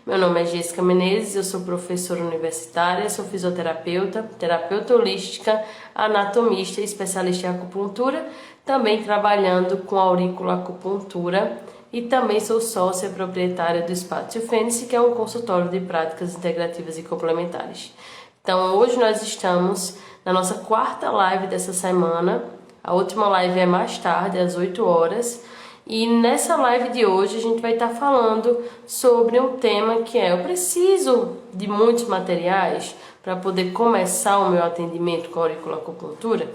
Meu nome é Jéssica Menezes, eu sou professora universitária, sou fisioterapeuta, terapeuta holística, anatomista e especialista em acupuntura, também trabalhando com auriculoacupuntura e também sou sócia proprietária do Espaço Fênix, que é um consultório de práticas integrativas e complementares. Então hoje nós estamos na nossa quarta live dessa semana, a última live é mais tarde, às 8 horas, e nessa live de hoje a gente vai estar falando sobre um tema que é: eu preciso de muitos materiais para poder começar o meu atendimento com auriculoacupuntura?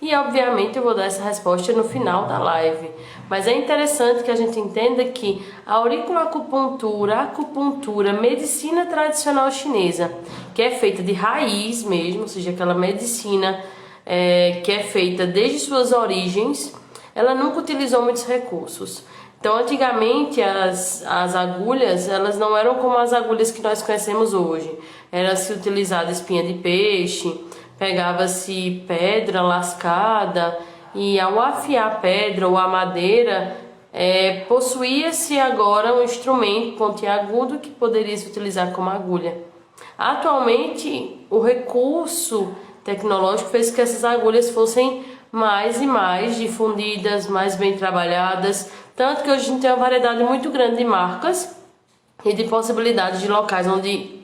E obviamente eu vou dar essa resposta no final da live. Mas é interessante que a gente entenda que a auriculoacupuntura, a acupuntura, a medicina tradicional chinesa, que é feita de raiz mesmo, ou seja, aquela medicina que é feita desde suas origens, ela nunca utilizou muitos recursos. Então, antigamente, as agulhas, elas não eram como as agulhas que nós conhecemos hoje. Era-se utilizada espinha de peixe, pegava-se pedra lascada, e ao afiar a pedra ou a madeira, possuía-se agora um instrumento pontiagudo que poderia se utilizar como agulha. Atualmente, o recurso tecnológico fez que essas agulhas fossem mais e mais difundidas, mais bem trabalhadas, tanto que hoje a gente tem uma variedade muito grande de marcas e de possibilidades de locais onde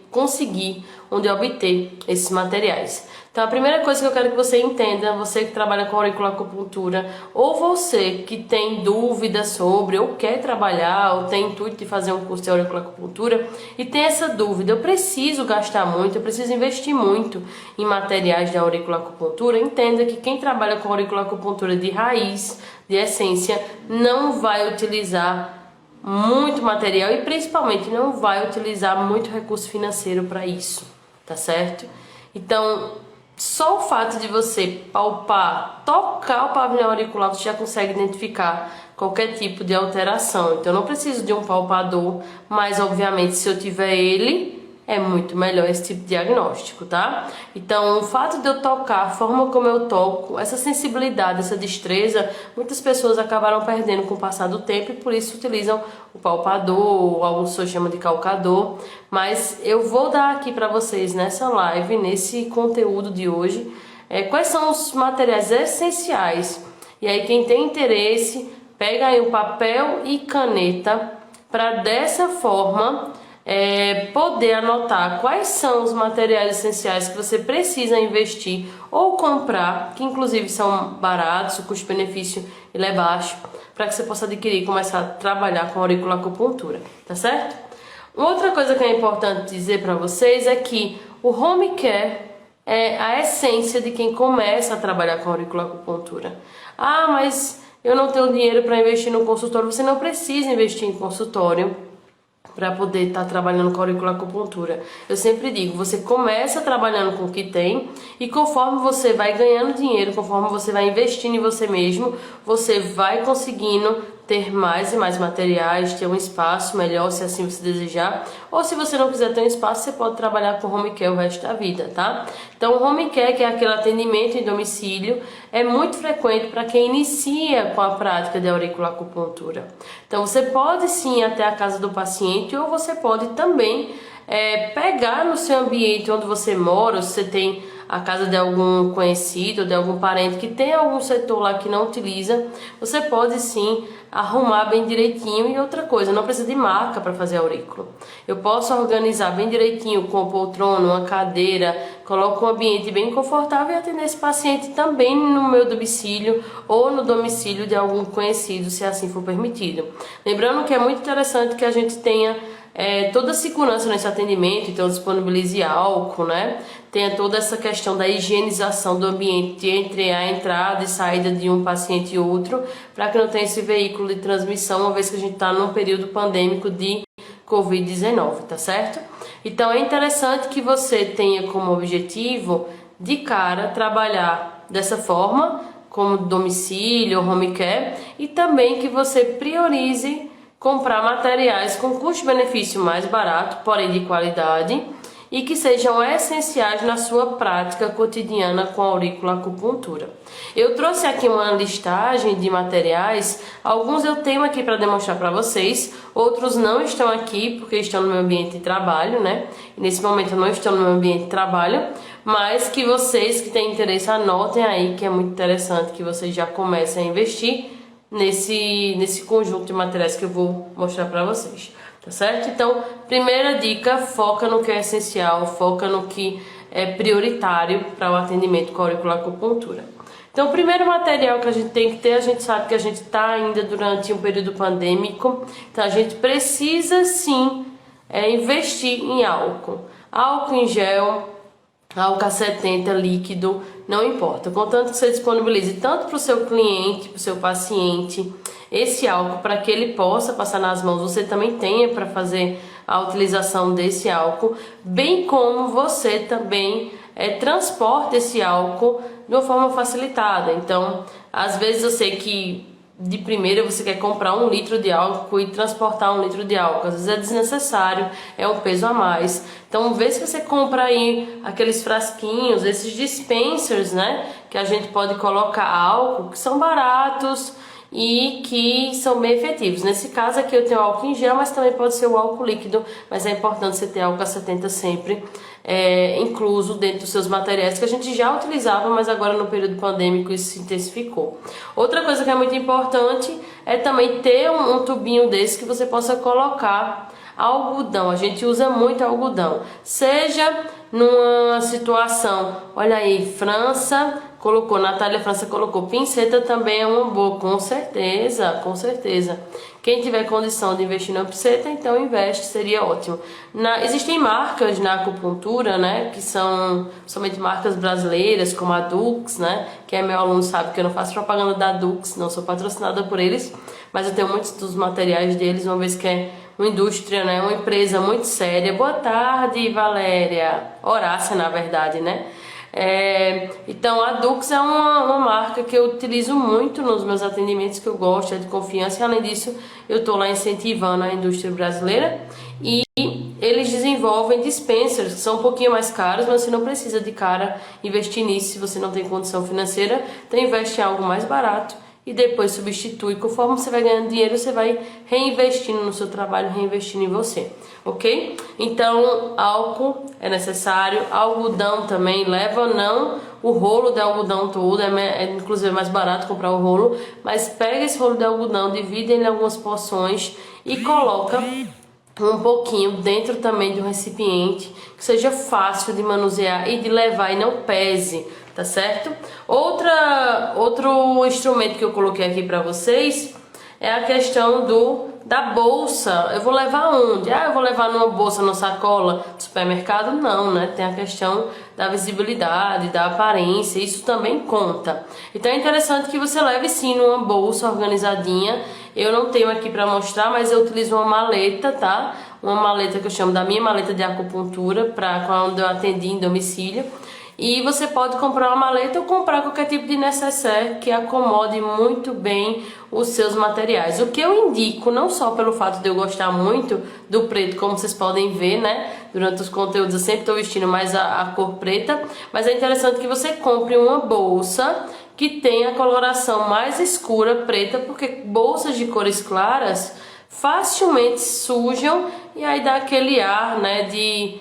obter esses materiais. Então a primeira coisa que eu quero que você entenda, você que trabalha com auriculoacupuntura, ou você que tem dúvida sobre, ou quer trabalhar, ou tem intuito de fazer um curso de auriculoacupuntura e tem essa dúvida: eu preciso gastar muito, eu preciso investir muito em materiais de auriculoacupuntura, entenda que quem trabalha com auriculoacupuntura de raiz, de essência, não vai utilizar muito material e principalmente não vai utilizar muito recurso financeiro para isso, tá certo? Então, só o fato de você palpar, tocar o pavilhão auricular, você já consegue identificar qualquer tipo de alteração. Então, eu não preciso de um palpador, mas obviamente se eu tiver ele, é muito melhor esse tipo de diagnóstico, tá? Então, o fato de eu tocar, a forma como eu toco, essa sensibilidade, essa destreza, muitas pessoas acabaram perdendo com o passar do tempo e por isso utilizam o palpador, ou alguns pessoas chamam de calcador. Mas eu vou dar aqui para vocês nessa live, nesse conteúdo de hoje, quais são os materiais essenciais. E aí quem tem interesse, pega aí um papel e caneta para dessa forma poder anotar quais são os materiais essenciais que você precisa investir ou comprar, que inclusive são baratos, o custo-benefício ele é baixo, para que você possa adquirir e começar a trabalhar com auriculoacupuntura, tá certo? Outra coisa que é importante dizer para vocês é que o home care é a essência de quem começa a trabalhar com auriculoacupuntura. Ah, mas eu não tenho dinheiro para investir no consultório. Você não precisa investir em consultório para poder estar trabalhando com auriculoacupuntura. Eu sempre digo, você começa trabalhando com o que tem e conforme você vai ganhando dinheiro, conforme você vai investindo em você mesmo, você vai conseguindo ter mais e mais materiais, ter um espaço melhor, se assim você desejar. Ou se você não quiser ter um espaço, você pode trabalhar com home care o resto da vida, tá? Então, o home care, que é aquele atendimento em domicílio, é muito frequente para quem inicia com a prática de auriculoacupuntura. Então, você pode sim ir até a casa do paciente, ou você pode também pegar no seu ambiente onde você mora, ou se você tem a casa de algum conhecido, de algum parente que tem algum setor lá que não utiliza, você pode sim arrumar bem direitinho. E outra coisa, não precisa de marca para fazer aurículo. Eu posso organizar bem direitinho com poltrona, uma cadeira, coloco um ambiente bem confortável e atender esse paciente também no meu domicílio ou no domicílio de algum conhecido, se assim for permitido. Lembrando que é muito interessante que a gente tenha toda a segurança nesse atendimento, então disponibilize álcool, né? Tenha toda essa questão da higienização do ambiente entre a entrada e saída de um paciente e outro, para que não tenha esse veículo de transmissão, uma vez que a gente está num período pandêmico de Covid-19, tá certo? Então é interessante que você tenha como objetivo, de cara, trabalhar dessa forma, como domicílio, home care, e também que você priorize comprar materiais com custo-benefício mais barato, porém de qualidade, e que sejam essenciais na sua prática cotidiana com a auriculoacupuntura. Eu trouxe aqui uma listagem de materiais, alguns eu tenho aqui para demonstrar para vocês, outros não estão aqui porque estão no meu ambiente de trabalho, né? E nesse momento eu não estou no meu ambiente de trabalho, mas que vocês que têm interesse anotem aí, que é muito interessante que vocês já comecem a investir nesse conjunto de materiais que eu vou mostrar para vocês, tá certo? Então, primeira dica, foca no que é essencial, foca no que é prioritário para o atendimento com a auriculoacupuntura. Então, o primeiro material que a gente tem que ter, a gente sabe que a gente está ainda durante um período pandêmico, então a gente precisa sim investir em álcool. Álcool em gel, álcool a 70 líquido, não importa, contanto que você disponibilize tanto para o seu cliente, para o seu paciente, esse álcool para que ele possa passar nas mãos, você também tenha para fazer a utilização desse álcool, bem como você também transporta esse álcool de uma forma facilitada. Então, às vezes eu sei que de primeira você quer comprar 1 litro de álcool e transportar 1 litro de álcool, às vezes é desnecessário, é um peso a mais. Então, vê se você compra aí aqueles frasquinhos, esses dispensers, né, que a gente pode colocar álcool, que são baratos e que são bem efetivos. Nesse caso aqui eu tenho álcool em gel, mas também pode ser o álcool líquido, mas é importante você ter álcool a 70 sempre incluso dentro dos seus materiais, que a gente já utilizava, mas agora no período pandêmico isso se intensificou. Outra coisa que é muito importante é também ter um tubinho desse que você possa colocar algodão. A gente usa muito algodão, seja numa situação, olha aí, França colocou, Natália França colocou, pinceta também é uma boa, com certeza, com certeza. Quem tiver condição de investir na pinceta, então investe, seria ótimo. Existem marcas na acupuntura, né, que são somente marcas brasileiras, como a Dux, né, quem é meu aluno sabe que eu não faço propaganda da Dux, não sou patrocinada por eles, mas eu tenho muitos dos materiais deles, uma vez que é uma indústria, né, uma empresa muito séria. Boa tarde, Valéria, Horácia na verdade, né. Então a Dux é uma marca que eu utilizo muito nos meus atendimentos, que eu gosto, é de confiança, e além disso eu estou lá incentivando a indústria brasileira, e eles desenvolvem dispensers que são um pouquinho mais caros, mas você não precisa de cara investir nisso se você não tem condição financeira, então investe em algo mais barato e depois substitui. Conforme você vai ganhando dinheiro, você vai reinvestindo no seu trabalho, reinvestindo em você, ok? Então, álcool é necessário, algodão também, leva não o rolo de algodão todo, inclusive mais barato comprar o rolo, mas pega esse rolo de algodão, divide em algumas porções e coloca um pouquinho dentro também de um recipiente que seja fácil de manusear e de levar e não pese, tá certo? Outro instrumento que eu coloquei aqui para vocês é a questão da bolsa. Eu vou levar onde? Eu vou levar numa bolsa, numa sacola do supermercado? Não, né? Tem a questão da visibilidade, da aparência, isso também conta. Então é interessante que você leve sim numa bolsa organizadinha. Eu não tenho aqui para mostrar, mas eu utilizo uma maleta, tá? Uma maleta que eu chamo da minha maleta de acupuntura, para quando eu atendi em domicílio. E você pode comprar uma maleta ou comprar qualquer tipo de necessaire que acomode muito bem os seus materiais. O que eu indico, não só pelo fato de eu gostar muito do preto, como vocês podem ver, né? Durante os conteúdos eu sempre estou vestindo mais a cor preta, mas é interessante que você compre uma bolsa que tenha a coloração mais escura, preta, porque bolsas de cores claras facilmente sujam e aí dá aquele ar, né, de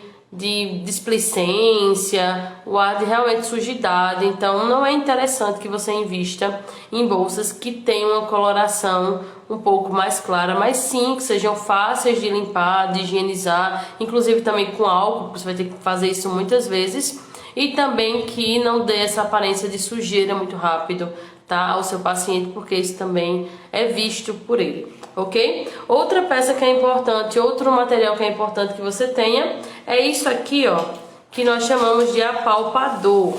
displicência, o ar de realmente sujidade. Então não é interessante que você invista em bolsas que tenham uma coloração um pouco mais clara, mas sim que sejam fáceis de limpar, de higienizar, inclusive também com álcool, você vai ter que fazer isso muitas vezes, e também que não dê essa aparência de sujeira muito rápido, tá, ao seu paciente, porque isso também é visto por ele, ok? Outra peça que é importante, outro material que é importante que você tenha, é isso aqui, ó, que nós chamamos de apalpador.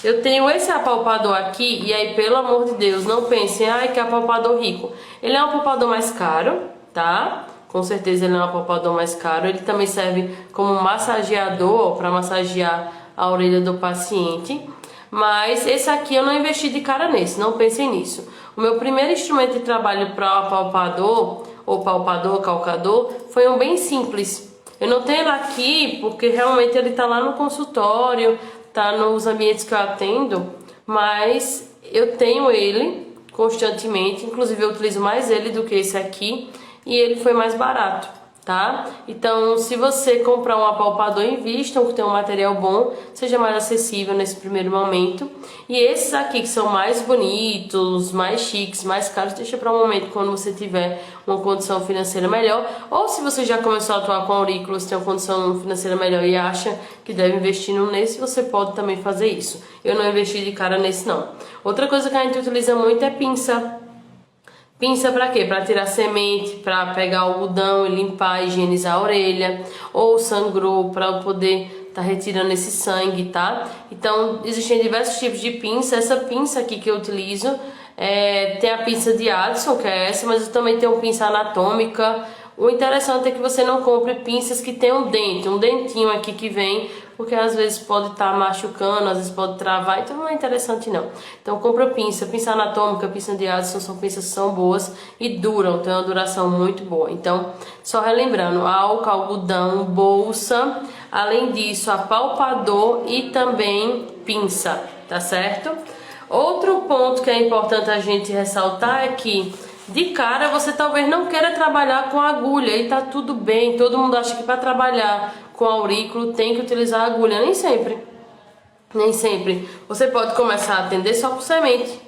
Eu tenho esse apalpador aqui, e aí, pelo amor de Deus, não pensem, ai, que apalpador rico. Ele é um apalpador mais caro, tá? Com certeza ele é um apalpador mais caro. Ele também serve como massageador, para massagear a orelha do paciente. Mas esse aqui eu não investi de cara nesse, não pensem nisso. O meu primeiro instrumento de trabalho para apalpador, ou palpador, calcador, foi um bem simples. Eu não tenho ele aqui porque realmente ele tá lá no consultório, tá nos ambientes que eu atendo, mas eu tenho ele constantemente, inclusive eu utilizo mais ele do que esse aqui, e ele foi mais barato, tá? Então, se você comprar um apalpador, invista que tem um material bom, seja mais acessível nesse primeiro momento. E esses aqui que são mais bonitos, mais chiques, mais caros, deixa para um momento quando você tiver uma condição financeira melhor, ou se você já começou a atuar com aurículos, tem uma condição financeira melhor e acha que deve investir nesse, você pode também fazer isso. Eu não investi de cara nesse não. Outra coisa que a gente utiliza muito é pinça. Pinça para quê? Para tirar semente, para pegar algodão e limpar, higienizar a orelha, ou sangrou para poder tá retirando esse sangue, tá? Então, existem diversos tipos de pinça. Essa pinça aqui que eu utilizo, tem a pinça de Addison, que é essa, mas eu também tenho pinça anatômica. O interessante é que você não compre pinças que tem um dente, um dentinho aqui que vem, porque às vezes pode estar machucando, às vezes pode travar, então não é interessante não. Então compra pinça anatômica, pinça de Addison, são pinças que são boas e duram, tem uma duração muito boa. Então, só relembrando, álcool, algodão, bolsa, além disso, apalpador e também pinça, tá certo? Outro ponto que é importante a gente ressaltar é que de cara você talvez não queira trabalhar com agulha e tá tudo bem. Todo mundo acha que para trabalhar com aurículo tem que utilizar agulha. Nem sempre. Nem sempre. Você pode começar a atender só com semente.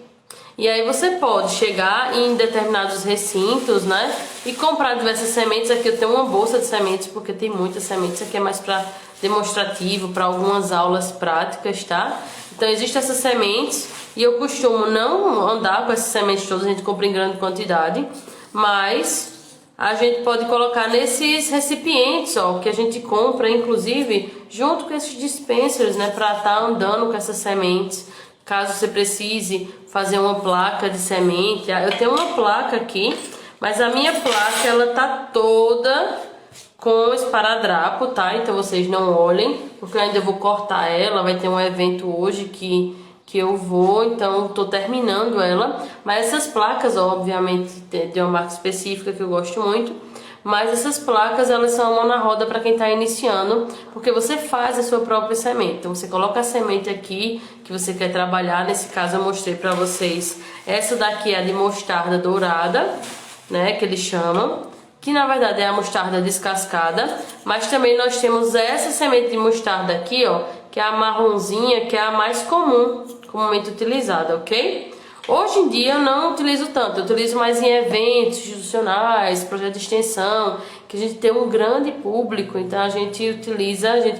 E aí você pode chegar em determinados recintos, né? E comprar diversas sementes. Aqui eu tenho uma bolsa de sementes porque tem muitas sementes. Aqui é mais para demonstrativo, para algumas aulas práticas, tá? Então existem essas sementes e eu costumo não andar com essas sementes todas, a gente compra em grande quantidade, mas a gente pode colocar nesses recipientes, ó, que a gente compra, inclusive, junto com esses dispensers, né, para estar andando com essas sementes, caso você precise fazer uma placa de semente. Eu tenho uma placa aqui, mas a minha placa, ela tá toda com esparadrapo, tá? Então vocês não olhem, porque eu ainda vou cortar ela, vai ter um evento hoje que eu vou, então tô terminando ela. Mas essas placas, obviamente, de uma marca específica que eu gosto muito, mas essas placas, elas são uma na roda para quem tá iniciando, porque você faz a sua própria semente. Então você coloca a semente aqui que você quer trabalhar. Nesse caso eu mostrei para vocês, essa daqui é a de mostarda dourada, né, que eles chamam, que na verdade é a mostarda descascada, mas também nós temos essa semente de mostarda aqui, ó, que é a marronzinha, que é a mais comumente utilizada, ok? Hoje em dia eu não utilizo tanto, eu utilizo mais em eventos institucionais, projetos de extensão, que a gente tem um grande público, então a gente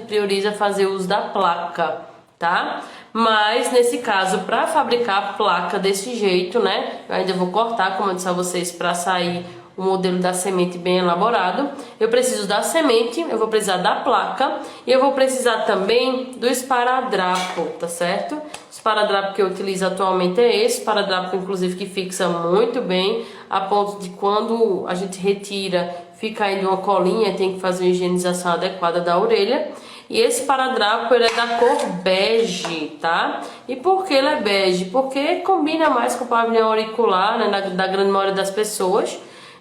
prioriza fazer uso da placa, tá? Mas nesse caso, para fabricar a placa desse jeito, né, eu ainda vou cortar, como eu disse a vocês, para sair o modelo da semente bem elaborado. Eu preciso da semente, eu vou precisar da placa e eu vou precisar também do esparadrapo, tá certo? O esparadrapo que eu utilizo atualmente é esse esparadrapo, inclusive, que fixa muito bem, a ponto de quando a gente retira, fica aí de uma colinha, tem que fazer uma higienização adequada da orelha. E esse esparadrapo, ele é da cor bege, tá? E por que ele é bege? Porque combina mais com o pavilhão auricular, né, da grande maioria das pessoas.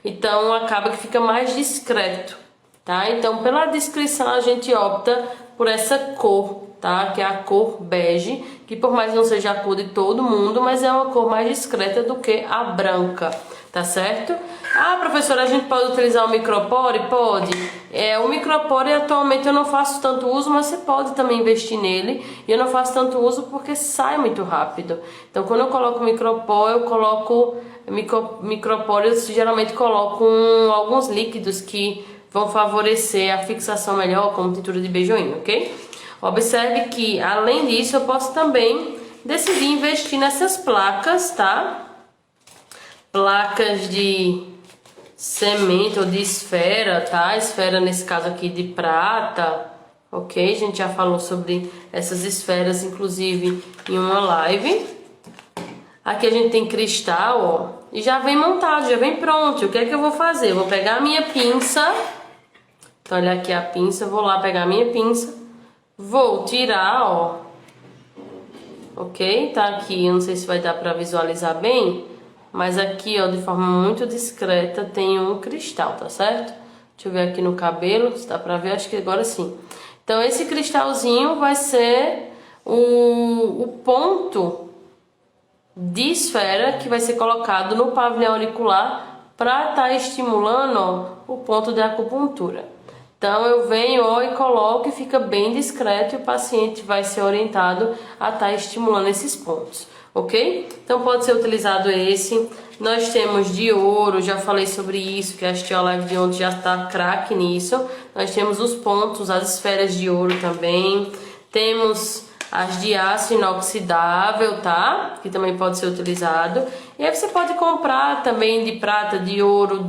Então acaba que fica mais discreto, tá? Então pela descrição a gente opta por essa cor, tá? Que é a cor bege, que por mais não seja a cor de todo mundo, mas é uma cor mais discreta do que a branca, tá certo? Ah, professora, a gente pode utilizar o micropore? Pode. O micropore atualmente eu não faço tanto uso, mas você pode também investir nele. E eu não faço tanto uso porque sai muito rápido. Então quando eu coloco micropore, eu coloco micropore, eu geralmente coloco alguns líquidos que vão favorecer a fixação melhor, como tintura de beijoinho, ok? Observe que além disso eu posso também decidir investir nessas placas, tá? Placas de semente ou de esfera, tá? Esfera nesse caso aqui de prata, ok? A gente já falou sobre essas esferas, inclusive, em uma live. Aqui a gente tem cristal, ó, e já vem montado, já vem pronto. O que é que eu vou fazer? Eu vou pegar a minha pinça, então olha aqui a pinça, vou lá pegar a minha pinça, vou tirar, ó, ok? Tá aqui, eu não sei se vai dar pra visualizar bem, mas aqui, ó, de forma muito discreta tem um cristal, tá certo? Deixa eu ver aqui no cabelo, se dá pra ver, acho que agora sim. Então esse cristalzinho vai ser o ponto de esfera que vai ser colocado no pavilhão auricular para estar estimulando, ó, o ponto de acupuntura. Então eu venho, ó, e coloco e fica bem discreto e o paciente vai ser orientado a estar estimulando esses pontos, ok? Então pode ser utilizado esse. Nós temos de ouro, já falei sobre isso, que assistiu a live de ontem já está craque nisso. Nós temos os pontos, as esferas de ouro também. Temos as de aço inoxidável, tá? Que também pode ser utilizado. E aí você pode comprar também de prata, de ouro,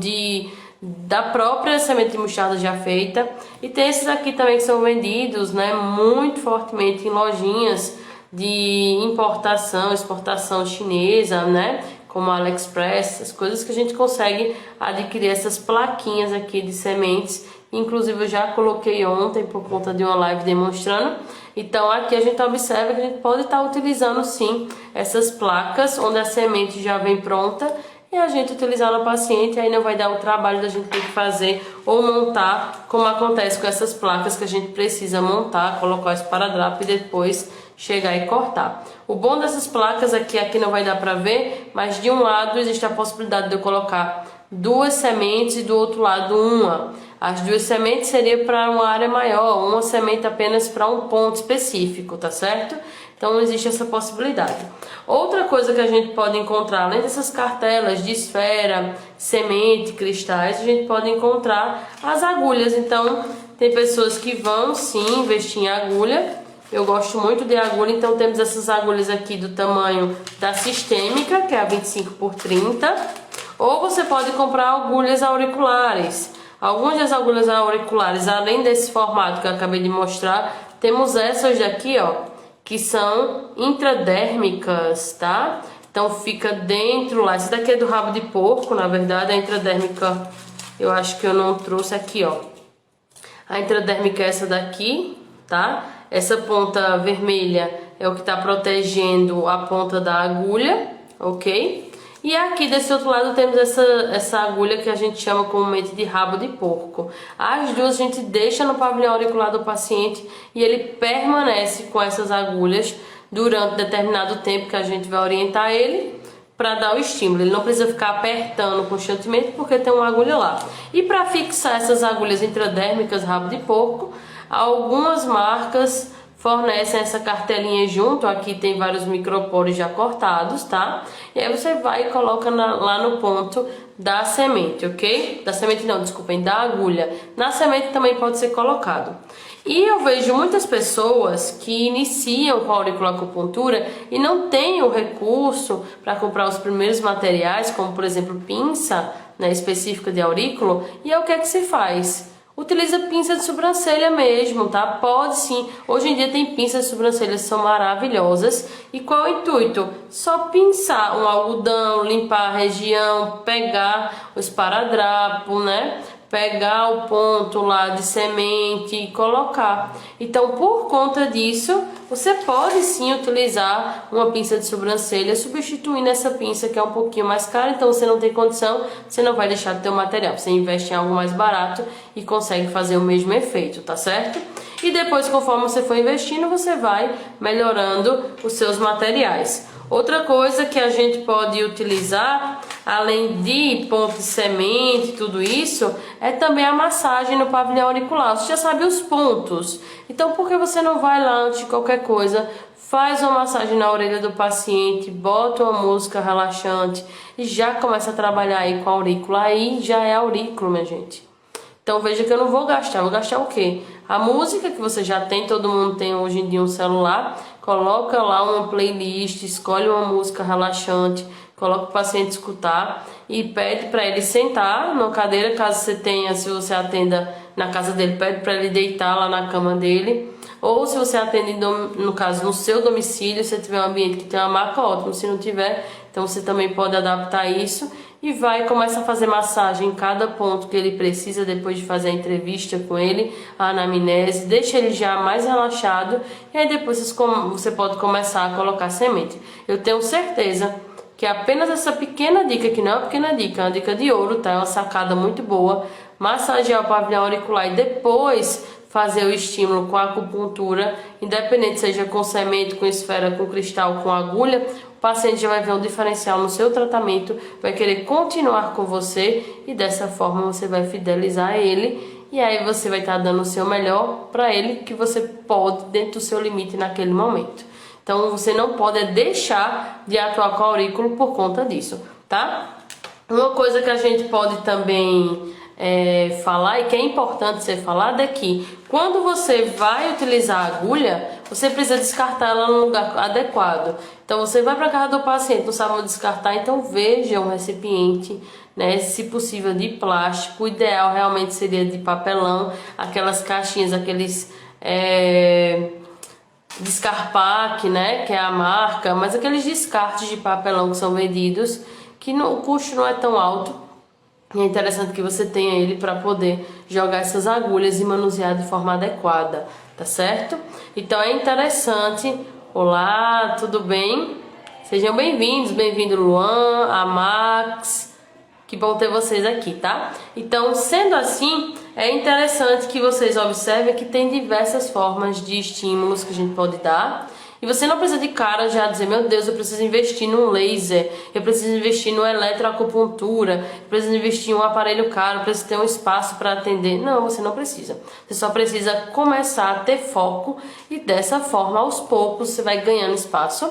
da própria semente de mostarda já feita. E tem esses aqui também que são vendidos, né, muito fortemente em lojinhas de importação, exportação chinesa, né, como a AliExpress, as coisas que a gente consegue adquirir essas plaquinhas aqui de sementes. Inclusive eu já coloquei ontem por conta de uma live demonstrando. Então aqui a gente observa que a gente pode estar utilizando sim essas placas onde a semente já vem pronta e a gente utilizar no paciente. Aí não vai dar o trabalho da gente ter que fazer ou montar, como acontece com essas placas que a gente precisa montar, colocar o esparadrapo e depois chegar e cortar. O bom dessas placas aqui não vai dar para ver, mas de um lado existe a possibilidade de eu colocar duas sementes e do outro lado uma. As duas sementes seria para uma área maior, uma semente apenas para um ponto específico, tá certo? Então existe essa possibilidade. Outra coisa que a gente pode encontrar, além dessas cartelas de esfera, semente, cristais, a gente pode encontrar as agulhas. Então tem pessoas que vão sim investir em agulha. Eu gosto muito de agulha, então temos essas agulhas aqui do tamanho da sistêmica, que é a 25x30. Ou você pode comprar agulhas auriculares. Algumas das agulhas auriculares, além desse formato que eu acabei de mostrar, temos essas daqui, ó, que são intradérmicas, tá? Então fica dentro lá. Essa daqui é do rabo de porco, na verdade. A intradérmica eu acho que eu não trouxe aqui, ó. A intradérmica é essa daqui, tá? Essa ponta vermelha é o que está protegendo a ponta da agulha, ok? E aqui desse outro lado temos essa agulha que a gente chama comumente de rabo de porco. As duas a gente deixa no pavilhão auricular do paciente e ele permanece com essas agulhas durante determinado tempo que a gente vai orientar ele para dar o estímulo. Ele não precisa ficar apertando constantemente porque tem uma agulha lá. E para fixar essas agulhas intradérmicas rabo de porco, algumas marcas fornecem essa cartelinha junto. Aqui tem vários microporos já cortados, tá? E aí você vai e coloca lá no ponto da semente, ok? Da semente não, desculpem, da agulha. Na semente também pode ser colocado. E eu vejo muitas pessoas que iniciam com a auriculoacupuntura e não têm o recurso para comprar os primeiros materiais, como por exemplo pinça, né, específica de aurículo. E aí o que é que se faz? Utiliza pinça de sobrancelha mesmo, tá? Pode sim. Hoje em dia tem pinças de sobrancelha que são maravilhosas. E qual é o intuito? Só pinçar um algodão, limpar a região, pegar o esparadrapo, né? Pegar o ponto lá de semente e colocar. Então, por conta disso, você pode sim utilizar uma pinça de sobrancelha, substituindo essa pinça que é um pouquinho mais cara. Então, você não tem condição, você não vai deixar de ter o material. Você investe em algo mais barato e consegue fazer o mesmo efeito, tá certo? E depois, conforme você for investindo, você vai melhorando os seus materiais. Outra coisa que a gente pode utilizar, além de ponto de semente e tudo isso, é também a massagem no pavilhão auricular. Você já sabe os pontos. Então, por que você não vai lá antes de qualquer coisa, faz uma massagem na orelha do paciente, bota uma música relaxante e já começa a trabalhar aí com a aurícula. Aí já é aurículo, minha gente. Então veja que eu não vou gastar o quê? A música que você já tem, todo mundo tem hoje em dia um celular, coloca lá uma playlist, escolhe uma música relaxante, coloca o paciente escutar e pede para ele sentar na cadeira, caso você tenha, se você atenda na casa dele, pede para ele deitar lá na cama dele. Ou se você atende, no caso, no seu domicílio, se tiver um ambiente que tem uma maca, ótimo. Se não tiver, então você também pode adaptar isso e vai começa a fazer massagem em cada ponto que ele precisa depois de fazer a entrevista com ele, a anamnese, deixa ele já mais relaxado e aí depois você pode começar a colocar semente. Eu tenho certeza que apenas essa pequena dica, que não é uma pequena dica, é uma dica de ouro, tá? É uma sacada muito boa, massagear o pavilhão auricular e depois fazer o estímulo com a acupuntura, independente seja com semente, com esfera, com cristal, com agulha, o paciente já vai ver um diferencial no seu tratamento, vai querer continuar com você e dessa forma você vai fidelizar ele e aí você vai estar dando o seu melhor para ele que você pode dentro do seu limite naquele momento. Então você não pode deixar de atuar com o aurículo por conta disso, tá? Uma coisa que a gente pode também falar e que é importante ser falado é que quando você vai utilizar a agulha, você precisa descartar ela no lugar adequado. Então você vai para casa do paciente, não sabe onde descartar, então veja um recipiente, né, se possível de plástico. O ideal realmente seria de papelão, aquelas caixinhas, aqueles Descarpac, né, que é a marca, mas aqueles descartes de papelão que são vendidos, que o custo não é tão alto. E é interessante que você tenha ele para poder jogar essas agulhas e manusear de forma adequada, tá certo? Então é interessante. Olá, tudo bem? Sejam bem-vindos, bem-vindo Luan, a Max. Que bom ter vocês aqui, tá? Então, sendo assim, é interessante que vocês observem que tem diversas formas de estímulos que a gente pode dar. E você não precisa de cara já dizer, meu Deus, eu preciso investir num laser, eu preciso investir no eletroacupuntura, eu preciso investir em um aparelho caro, eu preciso ter um espaço para atender. Não, você não precisa. Você só precisa começar a ter foco e dessa forma, aos poucos, você vai ganhando espaço,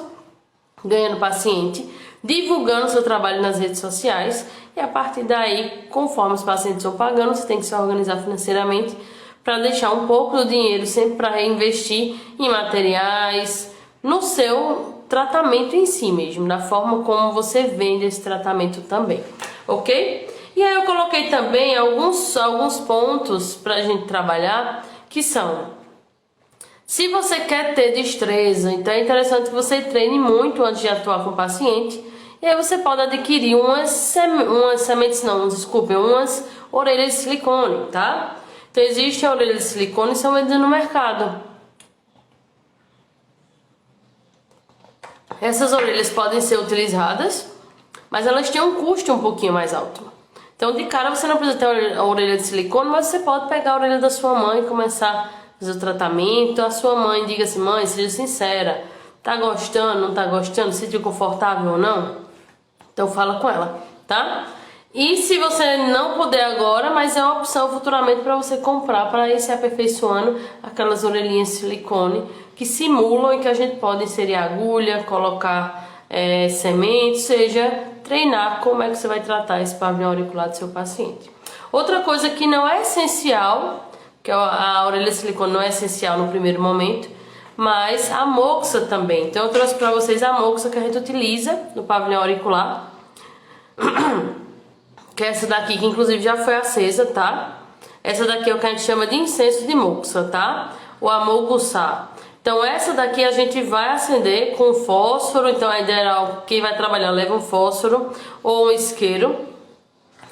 ganhando paciente, divulgando seu trabalho nas redes sociais e a partir daí, conforme os pacientes vão pagando, você tem que se organizar financeiramente para deixar um pouco do dinheiro sempre para reinvestir em materiais, no seu tratamento em si mesmo, da forma como você vende esse tratamento também, ok? E aí eu coloquei também alguns pontos para a gente trabalhar, que são: se você quer ter destreza, então é interessante que você treine muito antes de atuar com o paciente. E aí você pode adquirir umas orelhas de silicone, tá? Então existem orelhas de silicone que são vendidas no mercado. Essas orelhas podem ser utilizadas, mas elas têm um custo um pouquinho mais alto. Então de cara você não precisa ter a orelha de silicone, mas você pode pegar a orelha da sua mãe e começar a fazer o tratamento. A sua mãe diga assim: mãe, seja sincera, tá gostando, não tá gostando, se sentiu confortável ou não? Então fala com ela, tá? E se você não puder agora, mas é uma opção futuramente para você comprar, para ir se aperfeiçoando, aquelas orelhinhas de silicone que simulam e que a gente pode inserir agulha, colocar semente, ou seja, treinar como é que você vai tratar esse pavilhão auricular do seu paciente. Outra coisa que não é essencial, que a orelha de silicone não é essencial no primeiro momento, mas a moxa também. Então eu trouxe para vocês a moxa que a gente utiliza no pavilhão auricular, que é essa daqui, que inclusive já foi acesa, tá? Essa daqui é o que a gente chama de incenso de moxa, tá? O amoguçá. Então essa daqui a gente vai acender com fósforo. Então a ideia, quem vai trabalhar leva um fósforo ou um isqueiro.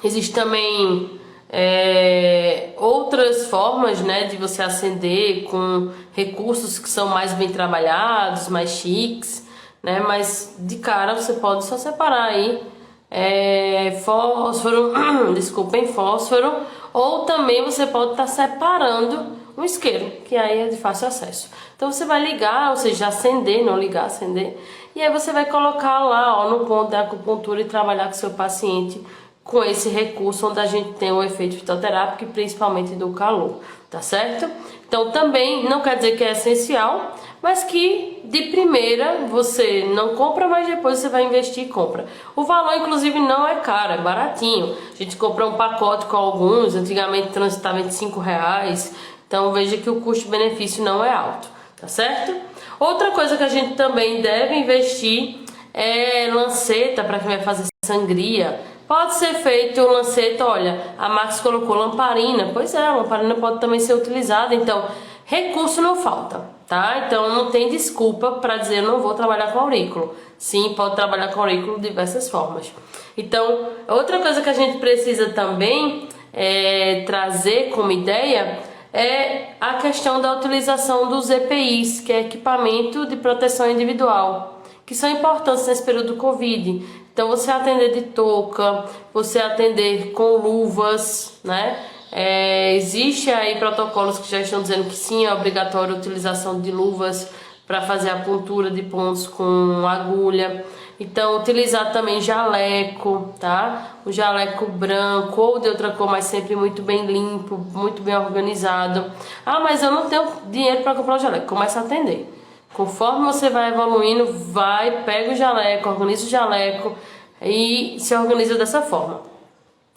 Existe também outras formas, né, de você acender com recursos que são mais bem trabalhados, mais chiques, né? Mas de cara você pode só separar aí fósforo, fósforo, ou também você pode estar separando um isqueiro, que aí é de fácil acesso. Então você vai ligar, ou seja, acender, não ligar, acender, e aí você vai colocar lá, ó, no ponto da acupuntura e trabalhar com seu paciente com esse recurso onde a gente tem o efeito fitoterápico e principalmente do calor, tá certo? Então também não quer dizer que é essencial, mas que de primeira você não compra, mas depois você vai investir e compra. O valor inclusive não é caro, é baratinho. A gente compra um pacote com alguns, antigamente transitava de R$5, então veja que o custo-benefício não é alto, tá certo? Outra coisa que a gente também deve investir é lanceta para quem vai fazer sangria. Pode ser feito lanceta, olha, a Max colocou lamparina, pois é, a lamparina pode também ser utilizada, então recurso não falta, tá? Então não tem desculpa para dizer eu não vou trabalhar com aurículo. Sim, pode trabalhar com aurículo de diversas formas. Então, outra coisa que a gente precisa também trazer como ideia é a questão da utilização dos EPIs, que é equipamento de proteção individual, que são importantes nesse período do Covid. Então você atender de touca, você atender com luvas, né? Existe aí protocolos que já estão dizendo que sim, é obrigatório a utilização de luvas para fazer a puntura de pontos com agulha. Então, utilizar também jaleco, tá? O jaleco branco ou de outra cor, mas sempre muito bem limpo, muito bem organizado. Ah, mas eu não tenho dinheiro para comprar o jaleco. Começa a atender. Conforme você vai evoluindo, pega o jaleco, organiza o jaleco e se organiza dessa forma.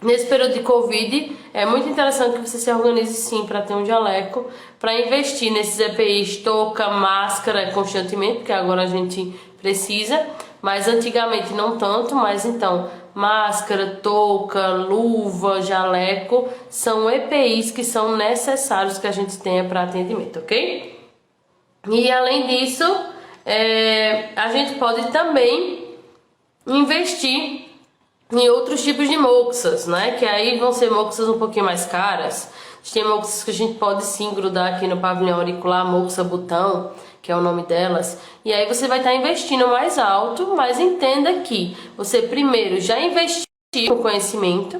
Nesse período de Covid, é muito interessante que você se organize sim para ter um jaleco, para investir nesses EPIs, touca, máscara constantemente, porque agora a gente precisa, mas antigamente não tanto, mas então, máscara, touca, luva, jaleco, são EPIs que são necessários que a gente tenha para atendimento, ok? E além disso, a gente pode também investir em outros tipos de moxas, né? Que aí vão ser moxas um pouquinho mais caras. Tem moxas que a gente pode sim grudar aqui no pavilhão auricular, moxa botão, que é o nome delas. E aí você vai estar investindo mais alto, mas entenda que você primeiro já investiu no conhecimento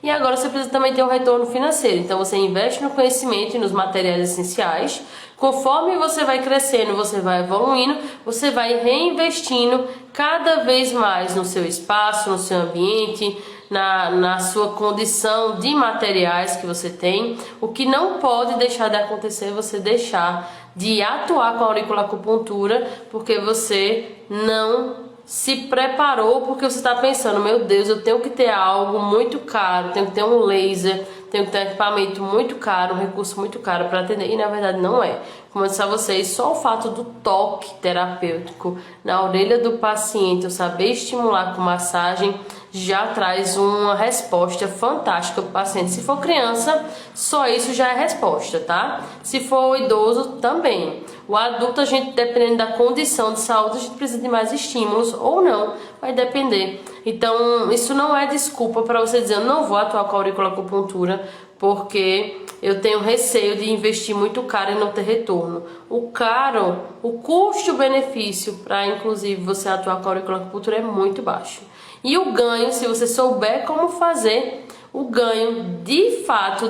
e agora você precisa também ter um retorno financeiro. Então você investe no conhecimento e nos materiais essenciais. Conforme você vai crescendo, você vai evoluindo, você vai reinvestindo cada vez mais no seu espaço, no seu ambiente, na sua condição de materiais que você tem. O que não pode deixar de acontecer é você deixar de atuar com a auriculoacupuntura porque você não se preparou, porque você está pensando, meu Deus, eu tenho que ter algo muito caro, tenho que ter um laser, tenho que ter um equipamento muito caro, um recurso muito caro para atender, e na verdade não é. Como eu disse a vocês, só o fato do toque terapêutico na orelha do paciente, eu saber estimular com massagem, já traz uma resposta fantástica para o paciente. Se for criança, só isso já é resposta, tá? Se for idoso, também. O adulto, a gente, dependendo da condição de saúde, a gente precisa de mais estímulos ou não, vai depender. Então, isso não é desculpa para você dizer, eu não vou atuar com a auriculoacupuntura porque eu tenho receio de investir muito caro e não ter retorno. O custo-benefício para, inclusive, você atuar com a auriculoacupuntura é muito baixo. E o ganho, se você souber como fazer, o ganho de fato,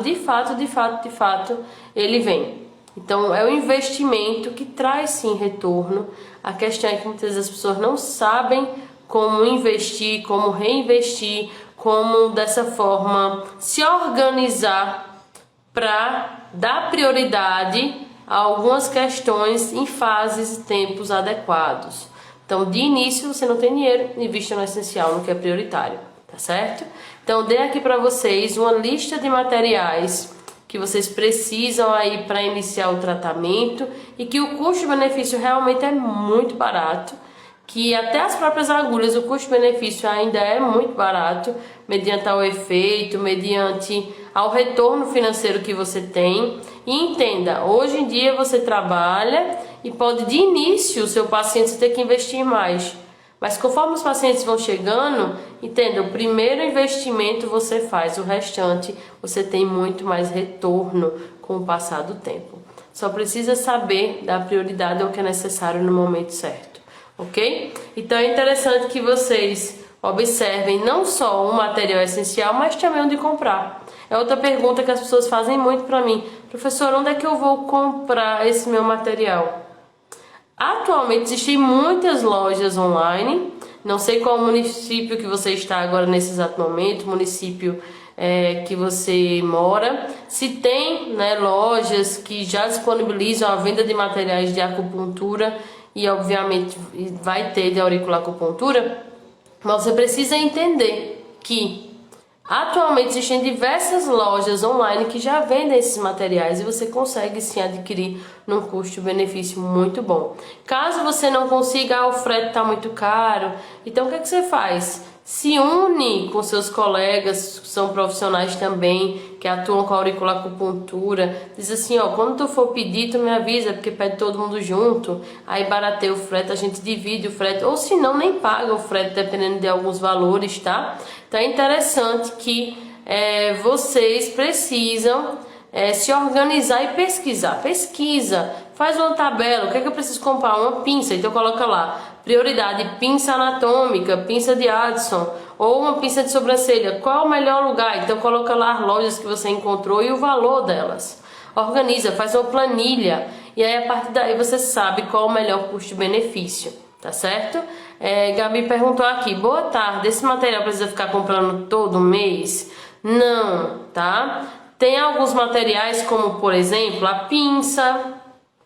ele vem. Então é um investimento que traz sim retorno. A questão é que muitas vezes as pessoas não sabem como investir, como reinvestir, como dessa forma se organizar para dar prioridade a algumas questões em fases e tempos adequados. Então, de início, você não tem dinheiro, invista no essencial, no que é prioritário, tá certo? Então, dei aqui para vocês uma lista de materiais que vocês precisam aí para iniciar o tratamento e que o custo-benefício realmente é muito barato, que até as próprias agulhas, o custo-benefício ainda é muito barato, mediante ao efeito, mediante ao retorno financeiro que você tem. E entenda, hoje em dia você trabalha e pode de início o seu paciente ter que investir mais. Mas conforme os pacientes vão chegando, entenda, o primeiro investimento você faz, o restante você tem muito mais retorno com o passar do tempo. Só precisa saber dar prioridade ao que é necessário no momento certo, ok? Então é interessante que vocês observem não só o material essencial, mas também onde comprar. É outra pergunta que as pessoas fazem muito para mim. Professor, onde é que eu vou comprar esse meu material? Atualmente existem muitas lojas online. Não sei qual município que você está agora nesse exato momento, município que você mora. Se tem, né, lojas que já disponibilizam a venda de materiais de acupuntura e obviamente vai ter de auriculoacupuntura, mas você precisa entender que atualmente existem diversas lojas online que já vendem esses materiais e você consegue sim adquirir num custo-benefício muito bom. Caso você não consiga, o frete está muito caro, então o que é que você faz? Se une com seus colegas que são profissionais também, que atuam com a auriculoacupuntura. Diz assim, ó, quando tu for pedir, tu me avisa, porque pede todo mundo junto. Aí barateia o frete, a gente divide o frete. Ou se não, nem paga o frete, dependendo de alguns valores, tá? Então é interessante que vocês precisam se organizar e pesquisar. Pesquisa, faz uma tabela, o que é que eu preciso comprar? Uma pinça, então coloca lá, prioridade, pinça anatômica, pinça de Addison, ou uma pinça de sobrancelha, qual é o melhor lugar? Então coloca lá as lojas que você encontrou e o valor delas. Organiza, faz uma planilha, e aí a partir daí você sabe qual é o melhor custo-benefício, tá certo? Gabi perguntou aqui, boa tarde, esse material precisa ficar comprando todo mês? Não, tá? Tem alguns materiais como, por exemplo, a pinça,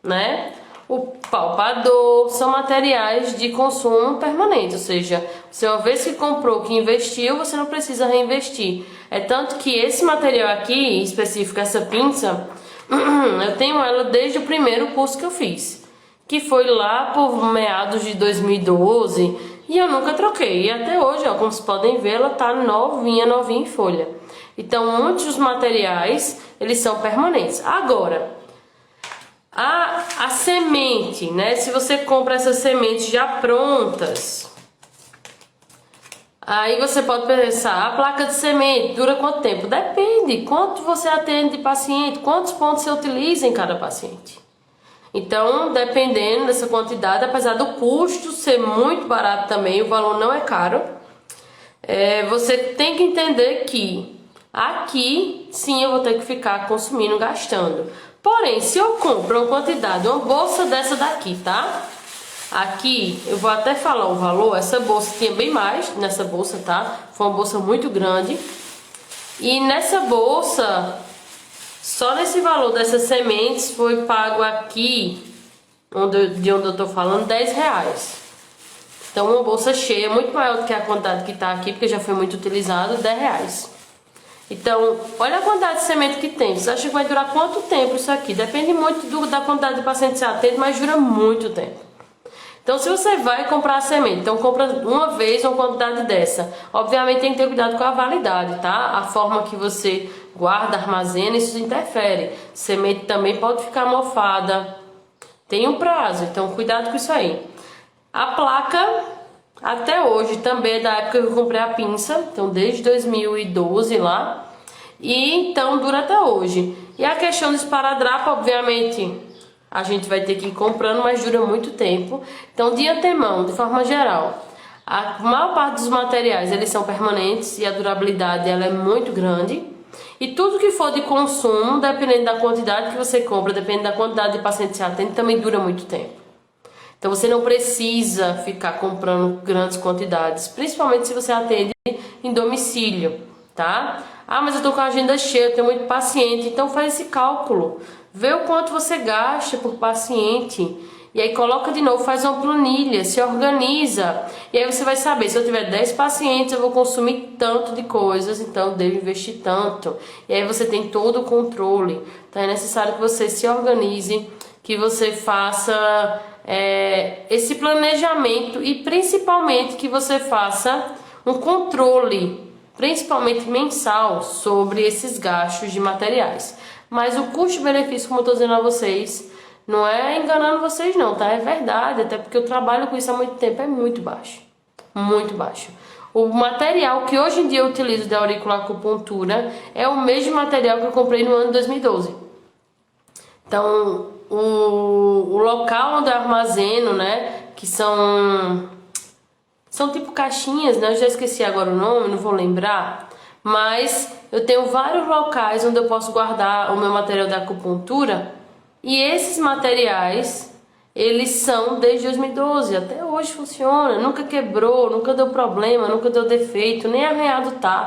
né? O palpador, são materiais de consumo permanente, ou seja, você uma vez que comprou, que investiu, você não precisa reinvestir. É tanto que esse material aqui, em específico essa pinça, eu tenho ela desde o primeiro curso que eu fiz, que foi lá por meados de 2012, e eu nunca troquei. E até hoje, ó, como vocês podem ver, ela tá novinha em folha. Então, muitos dos materiais, eles são permanentes. Agora, a semente, né? Se você compra essas sementes já prontas, aí você pode pensar, a placa de semente dura quanto tempo? Depende, quanto você atende de paciente, quantos pontos você utiliza em cada paciente. Então, dependendo dessa quantidade, apesar do custo ser muito barato também, o valor não é caro, você tem que entender que aqui, sim, eu vou ter que ficar consumindo, gastando. Porém, se eu compro uma quantidade, uma bolsa dessa daqui, tá? Aqui, eu vou até falar o valor, essa bolsa tinha bem mais nessa bolsa, tá? Foi uma bolsa muito grande. E nessa bolsa, só nesse valor dessas sementes, foi pago aqui, de onde eu tô falando, R$10. Então, uma bolsa cheia, muito maior do que a quantidade que tá aqui, porque já foi muito utilizado, R$10. Então, olha a quantidade de semente que tem. Você acha que vai durar quanto tempo isso aqui? Depende muito da quantidade de pacientes que você atende, mas dura muito tempo. Então, se você vai comprar a semente, então compra uma vez uma quantidade dessa. Obviamente tem que ter cuidado com a validade, tá? A forma que você guarda, armazena, isso interfere. Semente também pode ficar mofada. Tem um prazo, então cuidado com isso aí. A placa, até hoje, também é da época que eu comprei a pinça, então desde 2012 lá, e então dura até hoje. E a questão do esparadrapo, obviamente, a gente vai ter que ir comprando, mas dura muito tempo. Então, de antemão, de forma geral, a maior parte dos materiais, eles são permanentes e a durabilidade ela é muito grande. E tudo que for de consumo, dependendo da quantidade que você compra, dependendo da quantidade de pacientes que você atende, também dura muito tempo. Então você não precisa ficar comprando grandes quantidades, principalmente se você atende em domicílio, tá? Ah, mas eu tô com a agenda cheia, eu tenho muito paciente, então faz esse cálculo. Vê o quanto você gasta por paciente. E aí coloca de novo, faz uma planilha, se organiza. E aí você vai saber, se eu tiver 10 pacientes, eu vou consumir tanto de coisas, então eu devo investir tanto. E aí você tem todo o controle. Então é necessário que você se organize, que você faça esse planejamento e principalmente que você faça um controle, principalmente mensal, sobre esses gastos de materiais. Mas o custo-benefício, como eu estou dizendo a vocês, não é enganando vocês não, tá? É verdade, até porque eu trabalho com isso há muito tempo, é muito baixo. Muito baixo. O material que hoje em dia eu utilizo da auriculoacupuntura é o mesmo material que eu comprei no ano de 2012. Então, o local onde eu armazeno, né, que são tipo caixinhas, né, eu já esqueci agora o nome, não vou lembrar, mas eu tenho vários locais onde eu posso guardar o meu material da acupuntura, e esses materiais, eles são desde 2012, até hoje funciona, nunca quebrou, nunca deu problema, nunca deu defeito, nem arranhado tá.